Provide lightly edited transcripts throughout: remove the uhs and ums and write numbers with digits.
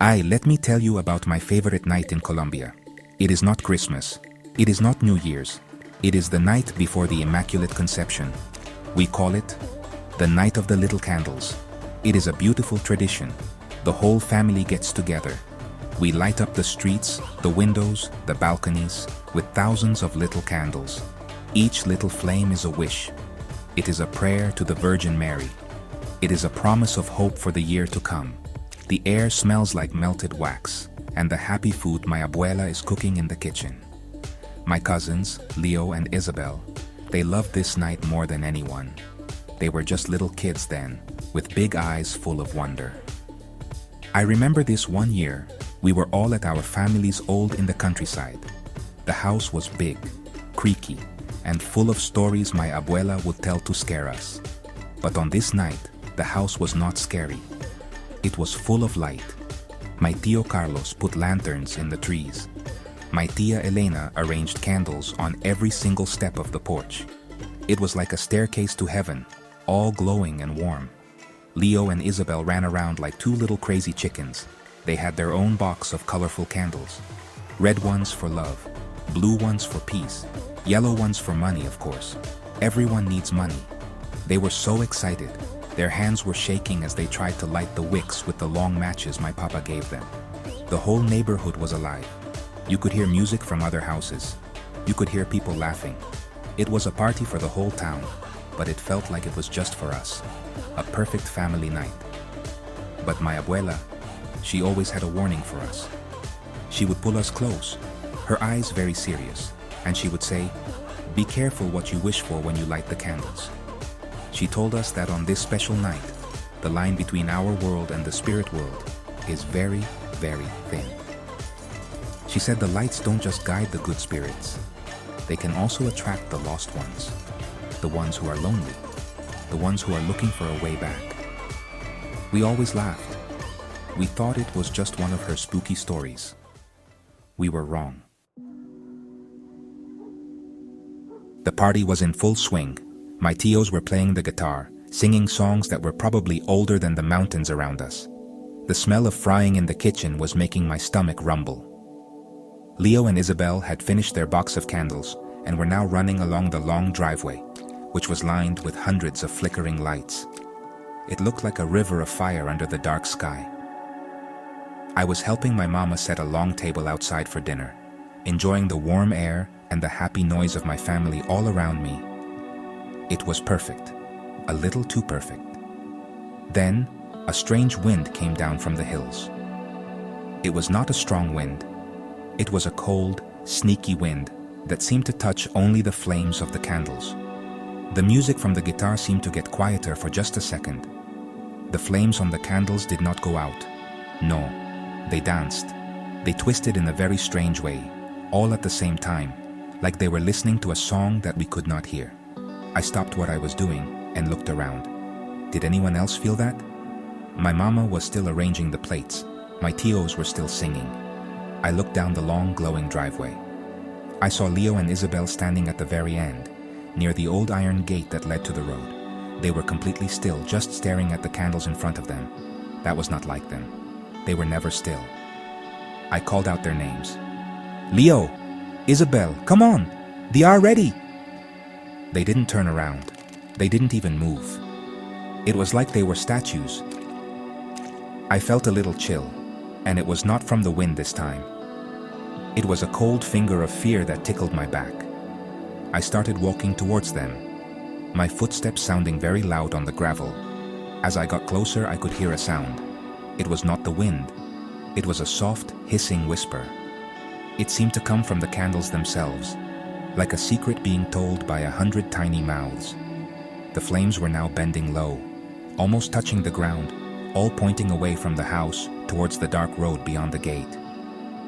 Let me tell you about my favorite night in Colombia. It is not Christmas. It is not New Year's. It is the night before the Immaculate Conception. We call it the Night of the Little Candles. It is a beautiful tradition. The whole family gets together. We light up the streets, the windows, the balconies, with thousands of little candles. Each little flame is a wish. It is a prayer to the Virgin Mary. It is a promise of hope for the year to come. The air smells like melted wax, and the happy food my abuela is cooking in the kitchen. My cousins, Leo and Isabel, they love this night more than anyone. They were just little kids then, with big eyes full of wonder. I remember this one year, we were all at our family's old in the countryside. The house was big, creaky, and full of stories my abuela would tell to scare us. But on this night, the house was not scary. It was full of light. My tío Carlos put lanterns in the trees. My tía Elena arranged candles on every single step of the porch. It was like a staircase to heaven, all glowing and warm. Leo and Isabel ran around like two little crazy chickens. They had their own box of colorful candles. Red ones for love, blue ones for peace, yellow ones for money, of course. Everyone needs money. They were so excited. Their hands were shaking as they tried to light the wicks with the long matches my papa gave them. The whole neighborhood was alive. You could hear music from other houses. You could hear people laughing. It was a party for the whole town, but it felt like it was just for us. A perfect family night. But my abuela, she always had a warning for us. She would pull us close, her eyes very serious, and she would say, "Be careful what you wish for when you light the candles." She told us that on this special night, the line between our world and the spirit world is very, very thin. She said the lights don't just guide the good spirits. They can also attract the lost ones, the ones who are lonely, the ones who are looking for a way back. We always laughed. We thought it was just one of her spooky stories. We were wrong. The party was in full swing. My tios were playing the guitar, singing songs that were probably older than the mountains around us. The smell of frying in the kitchen was making my stomach rumble. Leo and Isabel had finished their box of candles and were now running along the long driveway, which was lined with hundreds of flickering lights. It looked like a river of fire under the dark sky. I was helping my mama set a long table outside for dinner, enjoying the warm air and the happy noise of my family all around me. It was perfect, a little too perfect. Then, a strange wind came down from the hills. It was not a strong wind. It was a cold, sneaky wind that seemed to touch only the flames of the candles. The music from the guitar seemed to get quieter for just a second. The flames on the candles did not go out. No, they danced. They twisted in a very strange way, all at the same time, like they were listening to a song that we could not hear. I stopped what I was doing and looked around. Did anyone else feel that? My mama was still arranging the plates. My tios were still singing. I looked down the long, glowing driveway. I saw Leo and Isabel standing at the very end, near the old iron gate that led to the road. They were completely still, just staring at the candles in front of them. That was not like them. They were never still. I called out their names. "Leo! Isabel, come on! They are ready!" They didn't turn around. They didn't even move. It was like they were statues. I felt a little chill, and it was not from the wind this time. It was a cold finger of fear that tickled my back. I started walking towards them, my footsteps sounding very loud on the gravel. As I got closer, I could hear a sound. It was not the wind. It was a soft, hissing whisper. It seemed to come from the candles themselves, like a secret being told by 100 tiny mouths. The flames were now bending low, almost touching the ground, all pointing away from the house towards the dark road beyond the gate.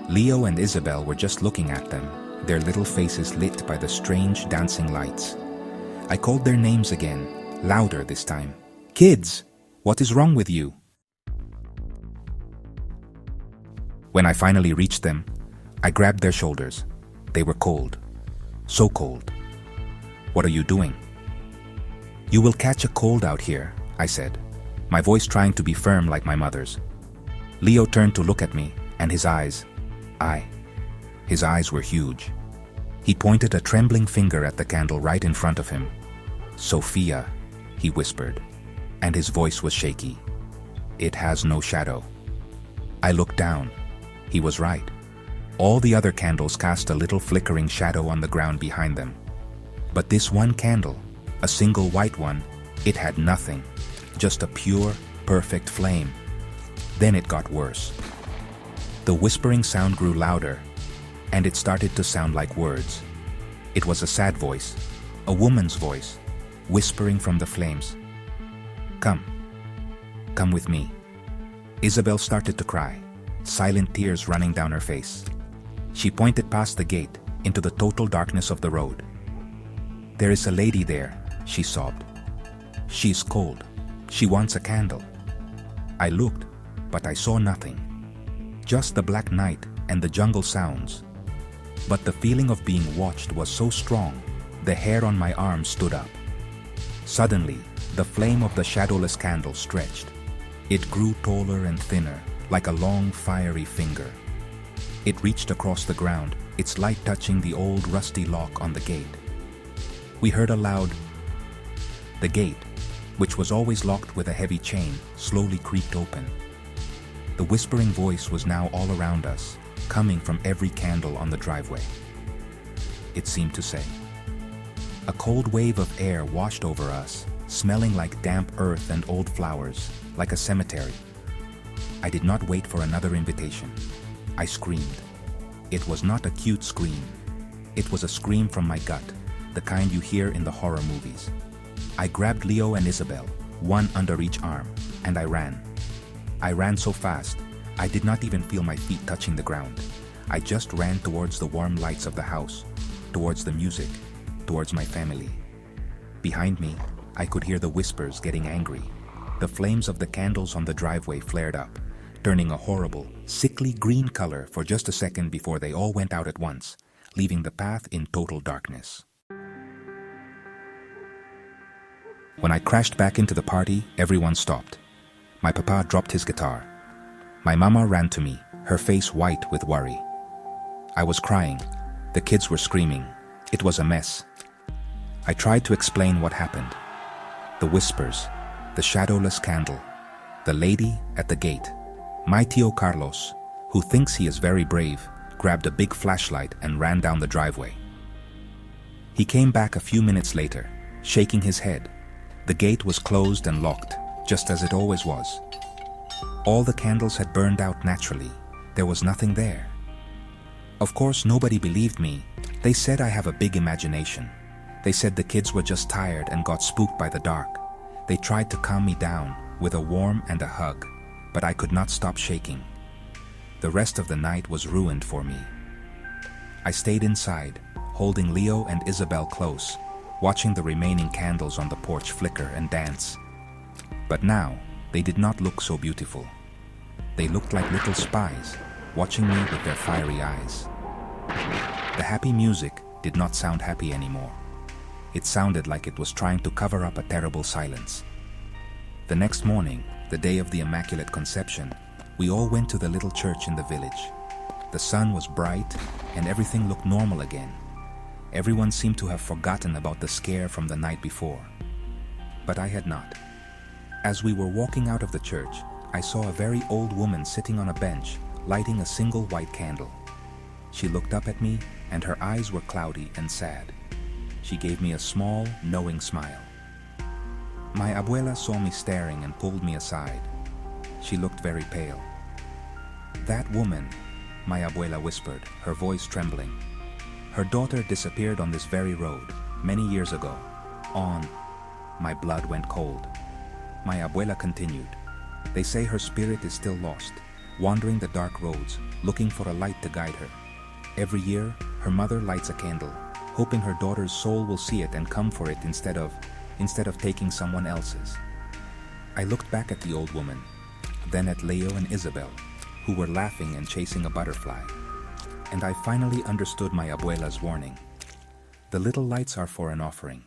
Leo and Isabel were just looking at them, their little faces lit by the strange dancing lights. I called their names again, louder this time. "Kids, what is wrong with you?" When I finally reached them, I grabbed their shoulders. They were cold. So cold. "What are you doing?" "You will catch a cold out here," I said, my voice trying to be firm like my mother's. Leo turned to look at me, and his eyes were huge. He pointed a trembling finger at the candle right in front of him. "Sophia," he whispered, and his voice was shaky. "It has no shadow." I looked down. He was right. All the other candles cast a little flickering shadow on the ground behind them. But this one candle, a single white one, it had nothing, just a pure, perfect flame. Then it got worse. The whispering sound grew louder, and it started to sound like words. It was a sad voice, a woman's voice, whispering from the flames. Come with me." Isabel started to cry, silent tears running down her face. She pointed past the gate into the total darkness of the road. "There is a lady there," she sobbed. "She's cold. She wants a candle." I looked, but I saw nothing. Just the black night and the jungle sounds. But the feeling of being watched was so strong, the hair on my arm stood up. Suddenly, the flame of the shadowless candle stretched. It grew taller and thinner, like a long, fiery finger. It reached across the ground, its light touching the old rusty lock on the gate. We heard a loud. The gate, which was always locked with a heavy chain, slowly creaked open. The whispering voice was now all around us, coming from every candle on the driveway. It seemed to say. A cold wave of air washed over us, smelling like damp earth and old flowers, like a cemetery. I did not wait for another invitation. I screamed. It was not a cute scream. It was a scream from my gut, the kind you hear in the horror movies. I grabbed Leo and Isabel, one under each arm, and I ran. I ran so fast, I did not even feel my feet touching the ground. I just ran towards the warm lights of the house, towards the music, towards my family. Behind me, I could hear the whispers getting angry. The flames of the candles on the driveway flared up, turning a horrible, sickly green color for just a second before they all went out at once, leaving the path in total darkness. When I crashed back into the party, everyone stopped. My papa dropped his guitar. My mama ran to me, her face white with worry. I was crying. The kids were screaming. It was a mess. I tried to explain what happened. The whispers, the shadowless candle, the lady at the gate. My tío Carlos, who thinks he is very brave, grabbed a big flashlight and ran down the driveway. He came back a few minutes later, shaking his head. The gate was closed and locked, just as it always was. All the candles had burned out naturally. There was nothing there. Of course, nobody believed me. They said I have a big imagination. They said the kids were just tired and got spooked by the dark. They tried to calm me down with a warm and a hug, but I could not stop shaking. The rest of the night was ruined for me. I stayed inside, holding Leo and Isabel close, watching the remaining candles on the porch flicker and dance. But now, they did not look so beautiful. They looked like little spies, watching me with their fiery eyes. The happy music did not sound happy anymore. It sounded like it was trying to cover up a terrible silence. The next morning, the day of the Immaculate Conception, we all went to the little church in the village. The sun was bright, and everything looked normal again. Everyone seemed to have forgotten about the scare from the night before. But I had not. As we were walking out of the church, I saw a very old woman sitting on a bench, lighting a single white candle. She looked up at me, and her eyes were cloudy and sad. She gave me a small, knowing smile. My abuela saw me staring and pulled me aside. She looked very pale. "That woman," my abuela whispered, her voice trembling. "Her daughter disappeared on this very road, many years ago. My blood went cold. My abuela continued. "They say her spirit is still lost, wandering the dark roads, looking for a light to guide her. Every year, her mother lights a candle, hoping her daughter's soul will see it and come for it instead of taking someone else's." I looked back at the old woman, then at Leo and Isabel, who were laughing and chasing a butterfly. And I finally understood my abuela's warning. The little lights are for an offering.